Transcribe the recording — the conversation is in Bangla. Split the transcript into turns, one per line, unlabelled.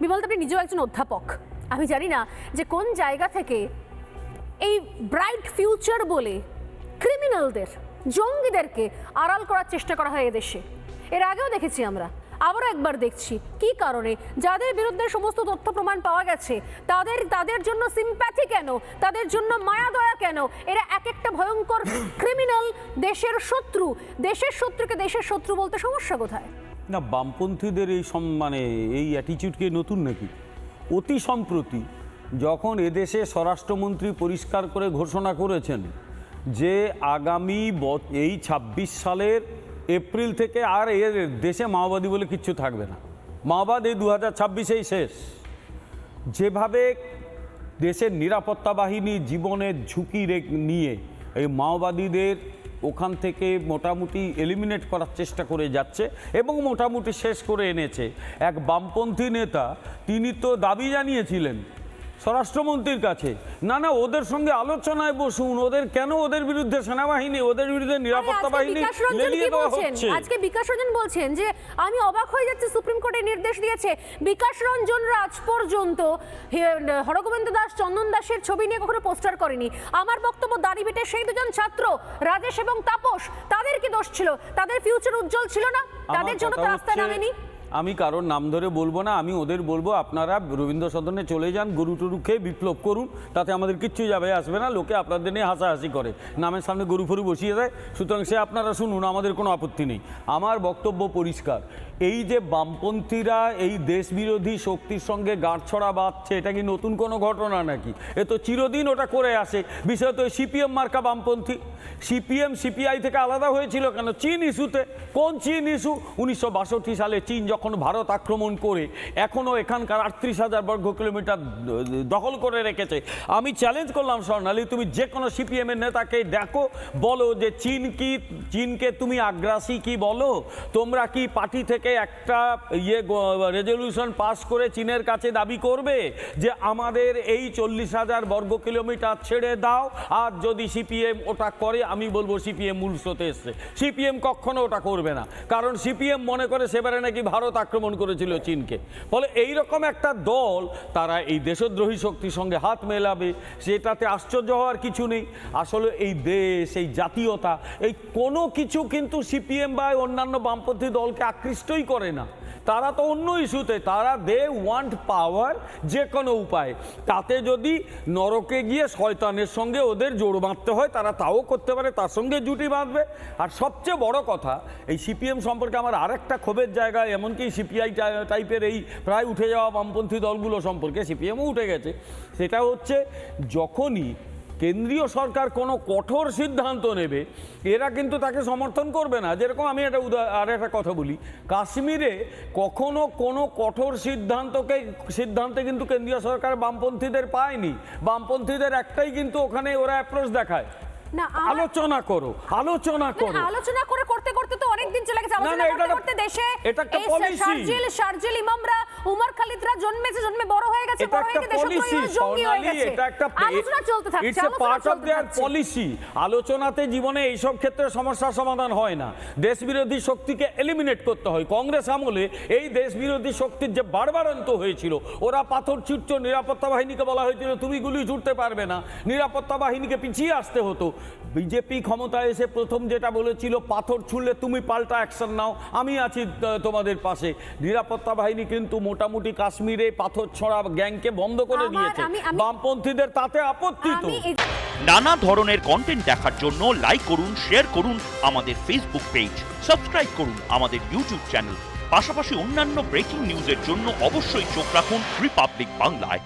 বিমল, আপনি নিজেও একজন অধ্যাপক। আমি জানি না যে কোন জায়গা থেকে এই ব্রাইট ফিউচার বলে ক্রিমিনালদের, জঙ্গিদেরকে আড়াল করার চেষ্টা করা হয় এদেশে। এর আগেও দেখেছি আমরা, আবারও একবার দেখছি। কি কারণে? যাদের বিরুদ্ধে সমস্ত তথ্য প্রমাণ পাওয়া গেছে তাদের জন্য সিম্প্যাথি কেন, তাদের জন্য মায়া দয়া কেন? এরা এক একটা ভয়ঙ্কর ক্রিমিনাল, দেশের শত্রু। দেশের শত্রুকে দেশের শত্রু বলতে সমস্যা কোথায়?
না, বামপন্থীদের এই এই অ্যাটিচিউড কি নতুন নাকি? অতি সম্প্রতি যখন এদেশে স্বরাষ্ট্রমন্ত্রী পরিষ্কার করে ঘোষণা করেছেন যে আগামী এই ২৬ সালের এপ্রিল থেকে আর এর দেশে মাওবাদী বলে কিচ্ছু থাকবে না, মাওবাদ এই 2026-এই শেষ। যেভাবে দেশের নিরাপত্তা বাহিনী জীবনের ঝুঁকি নিয়ে এই মাওবাদীদের ওখান থেকে মোটামুটি এলিমিনেট করার চেষ্টা করে যাচ্ছে এবং মোটামুটি শেষ করে এনেছে, এক বামপন্থী নেতা তিনি তো দাবি জানিয়েছিলেন স্বরাষ্ট্রমন্ত্রীর কাছে, না ওদের সঙ্গে আলোচনায় বসুন, ওদের কেন ওদের বিরুদ্ধে সেনাবাহিনী, ওদের বিরুদ্ধে নিরাপত্তা বাহিনী লেলিয়ে দেওয়া হচ্ছে।
আজকে বিকাশ রঞ্জন বলছেন যে আমি অবাক হয়ে যাচ্ছি, সুপ্রিম কোর্টে নির্দেশ দিয়েছে। বিকাশ রঞ্জন আজ পর্যন্ত হরগোবিন্দ দাস, চন্দন দাসের ছবি নিয়ে কখনো পোস্টার করেনি। আমার বক্তব্য, দাঁড়িবেটে সেই দুজন ছাত্র রাজেশ এবং তাপস, তাদের কি দোষ ছিল? তাদের ফিউচার উজ্জ্বল ছিল না? তাদের জন্য তো রাস্তা নামেনি।
আমি কারোর নাম ধরে বলবো না, আমি ওদের বলবো আপনারা রবীন্দ্র সদনে চলে যান, গরু টরু খেয়ে বিপ্লব করুন, তাতে আমাদের কিচ্ছু যাবে আসবে না। লোকে আপনাদের নিয়ে হাসাহাসি করে, নামের সামনে গরু ফরু বসিয়ে দেয়, সুতরাং সে আপনারা শুনুন, আমাদের কোনো আপত্তি নেই। আমার বক্তব্য পরিষ্কার, এই যে বামপন্থীরা এই দেশবিরোধী শক্তির সঙ্গে গাঁটছড়া বাঁধছে, এটা কি নতুন কোনো ঘটনা নাকি? এ তো চিরদিন ওটা করে আসে। বিষয় তো সিপিএম মার্কা বামপন্থী। সিপিএম সিপিআই থেকে আলাদা হয়েছিল কেন? চীন ইস্যুতে। কোন চীন ইস্যু? 1962 সালে চীন যখন ভারত আক্রমণ করে এখনও এখানকার 38,000 বর্গ কিলোমিটার দখল করে রেখেছে। আমি চ্যালেঞ্জ করলাম স্বর্ণালী, তুমি যে কোনো সিপিএমের নেতাকে দেখো, বলো যে চীনকে তুমি আগ্রাসী কি বলো? তোমরা কি পার্টি থেকে একটা রেজলিউশন পাস করে চীনের কাছে দাবি করবে যে আমাদের এই 40,000 বর্গ কিলোমিটার ছেড়ে দাও? আর যদি সিপিএম ওটা করে, আমি বলবো সিপিএম মূল স্রোতে এসছে। সিপিএম কখনো ওটা করবে না, কারণ সিপিএম মনে করে সেবারে নাকি ভারত আক্রমণ করেছিল চীনকে। ফলে এইরকম একটা দল, তারা এই দেশদ্রোহী শক্তির সঙ্গে হাত মেলাবে, সেটাতে আশ্চর্য হওয়ার কিছু নেই। আসলে এই দেশ, এই জাতীয়তা, এই কোনো কিছু কিন্তু সিপিএম বা অন্যান্য বামপন্থী দলকে আকৃষ্টই করে না। তারা তো অন্য ইস্যুতে, তারা দে ওয়ান্ট পাওয়ার যে কোনো উপায়। তাতে যদি নরকে গিয়ে শয়তানের সঙ্গে ওদের জোড় বাঁধতে হয়, তারা তাও করতে পারে, তার সঙ্গে জুটি বাঁধবে। আর সবচেয়ে বড় কথা, এই সিপিএম সম্পর্কে আমার আরেকটা ক্ষোভের জায়গা, এমনকি সিপিআই টাইপের এই প্রায় উঠে যাওয়া বামপন্থী দলগুলো সম্পর্কে, সিপিএমও উঠে গেছে, সেটা হচ্ছে যখনই কেন্দ্রীয় সরকার কোনো কঠোর সিদ্ধান্ত নেবে, এরা কিন্তু তাকে সমর্থন করবে না। যেরকম আমি একটা কথা বলি, কাশ্মীরে কখনো কোনো কঠোর সিদ্ধান্তে কিন্তু কেন্দ্রীয় সরকার বামপন্থীদের পায়নি। বামপন্থীদের একটাই কিন্তু ওখানে ওরা অ্যাপ্রোচ দেখায়, আলোচনা করো। আলোচনা
করতে তো অনেক দিন চলে গেছে। আলোচনা করতে দেশে শারজিল ইমামরা, উমর খালিদরা জন্মে বড় হয়ে গেছে, বড় হয়ে গেছে, জঙ্গি হয়ে গেছে।
এটা একটা
আলোচনা চলতে থাকছে,
it's a part of there policy. আলোচনাতে জীবনে এই সব ক্ষেত্রে সমস্যার সমাধান হয় না, দেশবিরোধী শক্তিকে এলিমিনেট করতে হয়। কংগ্রেস আমলে এই দেশবিরোধী শক্তির যে বাড়বাড়ন্ত হয়েছিল, ওরা পাথর ছুটতো, নিরাপত্তা বাহিনীকে বলা হয়েছিল তুমি গুলি ছুটতে পারবে না, নিরাপত্তা বাহিনীকে পিছিয়ে আসতে হতো। বিজেপি ক্ষমতায় এসে প্রথম যেটা বলেছিল, পাথর ছুঁড়লে তুমি পাল্টা অ্যাকশন নাও, আমি আছি তোমাদের পাশে। নিরাপত্তা বাহিনী কিন্তু মোটামুটি কাশ্মীরে পাথর ছোঁড়া গ্যাংকে বন্ধ করে দিয়েছে। বামপন্থীদের তাতে আপত্তি তো।
নানা ধরনের কন্টেন্ট দেখার জন্য লাইক করুন, শেয়ার করুন আমাদের ফেসবুক পেজ, সাবস্ক্রাইব করুন আমাদের ইউটিউব চ্যানেল। পাশাপাশি অন্যান্য ব্রেকিং নিউজের জন্য অবশ্যই চোখ রাখুন রিপাবলিক বাংলায়।